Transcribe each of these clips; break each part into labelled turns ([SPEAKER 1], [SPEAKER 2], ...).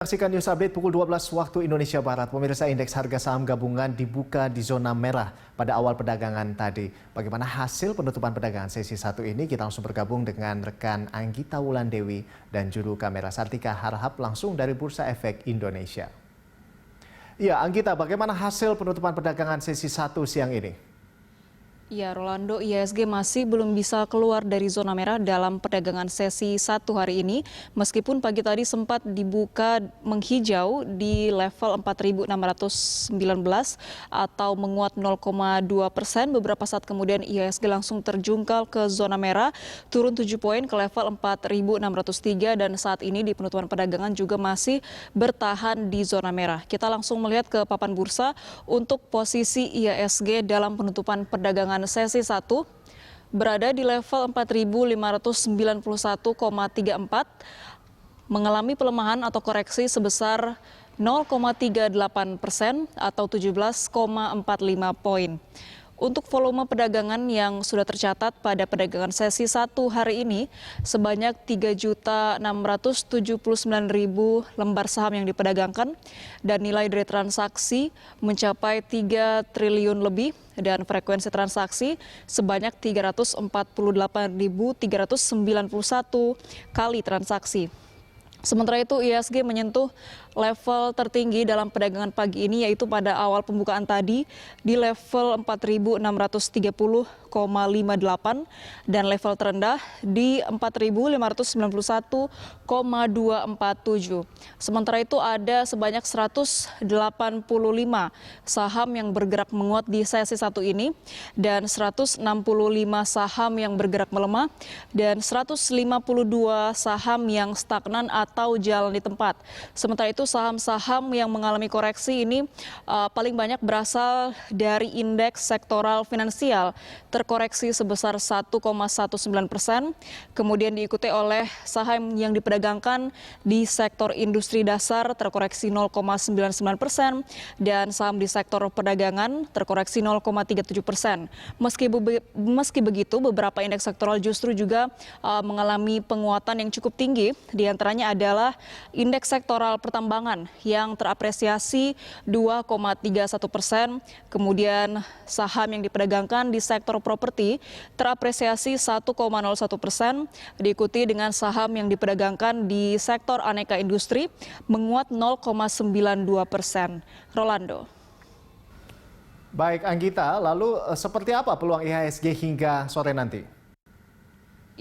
[SPEAKER 1] Saksikan news update pukul 12 waktu Indonesia Barat. Pemirsa, indeks harga saham gabungan dibuka di zona merah pada awal perdagangan tadi. Bagaimana hasil penutupan perdagangan sesi 1 ini? Kita langsung bergabung dengan rekan Anggita Wulandewi dan juru kamera Sartika Harahap langsung dari Bursa Efek Indonesia. Ya, Anggita, bagaimana hasil penutupan perdagangan sesi 1 siang ini?
[SPEAKER 2] Ya, Rolando, IHSG masih belum bisa keluar dari zona merah dalam perdagangan sesi 1 hari ini. Meskipun pagi tadi sempat dibuka menghijau di level 4.619 atau menguat 0,2%. Beberapa saat kemudian IHSG langsung terjungkal ke zona merah, turun 7 poin ke level 4.603 dan saat ini di penutupan perdagangan juga masih bertahan di zona merah. Kita langsung melihat ke papan bursa untuk posisi IHSG dalam penutupan perdagangan sesi 1 berada di level 4.591,34 mengalami pelemahan atau koreksi sebesar 0,38% atau 17,45 poin. Untuk volume perdagangan yang sudah tercatat pada perdagangan sesi 1 hari ini sebanyak 3.679.000 lembar saham yang diperdagangkan dan nilai dari transaksi mencapai 3 triliun lebih dan frekuensi transaksi sebanyak 348.391 kali transaksi. Sementara itu IHSG menyentuh level tertinggi dalam perdagangan pagi ini yaitu pada awal pembukaan tadi di level 4.630,58 dan level terendah di 4.591,247. Sementara itu ada sebanyak 185 saham yang bergerak menguat di sesi 1 ini dan 165 saham yang bergerak melemah dan 152 saham yang stagnan atau jalan di tempat. Sementara itu saham-saham yang mengalami koreksi ini paling banyak berasal dari indeks sektoral finansial terkoreksi sebesar 1,19%, kemudian diikuti oleh saham yang diperdagangkan di sektor industri dasar terkoreksi 0,99% dan saham di sektor perdagangan terkoreksi 0,37%. Meski begitu, beberapa indeks sektoral justru juga mengalami penguatan yang cukup tinggi, diantaranya adalah indeks sektoral pertambangan yang terapresiasi 2,31%, kemudian saham yang diperdagangkan di sektor properti terapresiasi 1,01%, diikuti dengan saham yang diperdagangkan di sektor aneka industri menguat 0,92%. Rolando.
[SPEAKER 1] Baik, Anggita, lalu seperti apa peluang IHSG hingga sore nanti?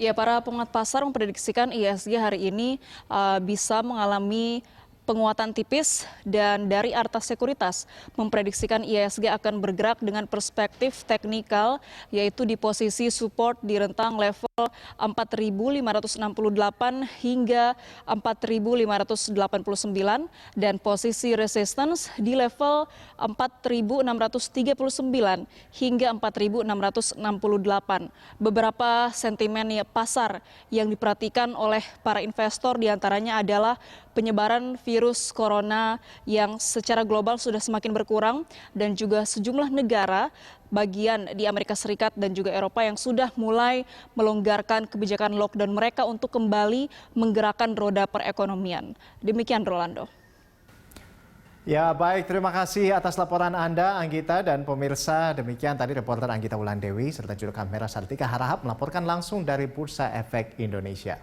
[SPEAKER 2] Ya, para penguat pasar memprediksikan IHSG hari ini bisa mengalami penguatan tipis dan dari Arta Sekuritas memprediksikan IHSG akan bergerak dengan perspektif teknikal yaitu di posisi support di rentang level 4.568 hingga 4.589 dan posisi resistance di level 4.639 hingga 4.668. Beberapa sentimen pasar yang diperhatikan oleh para investor diantaranya adalah penyebaran virus corona yang secara global sudah semakin berkurang dan juga sejumlah negara bagian di Amerika Serikat dan juga Eropa yang sudah mulai melonggarkan kebijakan lockdown mereka untuk kembali menggerakkan roda perekonomian. Demikian Rolando.
[SPEAKER 1] Ya, baik, terima kasih atas laporan Anda, Anggita, dan pemirsa. Demikian tadi reporter Anggita Wulandewi serta juru kamera Sartika Harahap melaporkan langsung dari Bursa Efek Indonesia.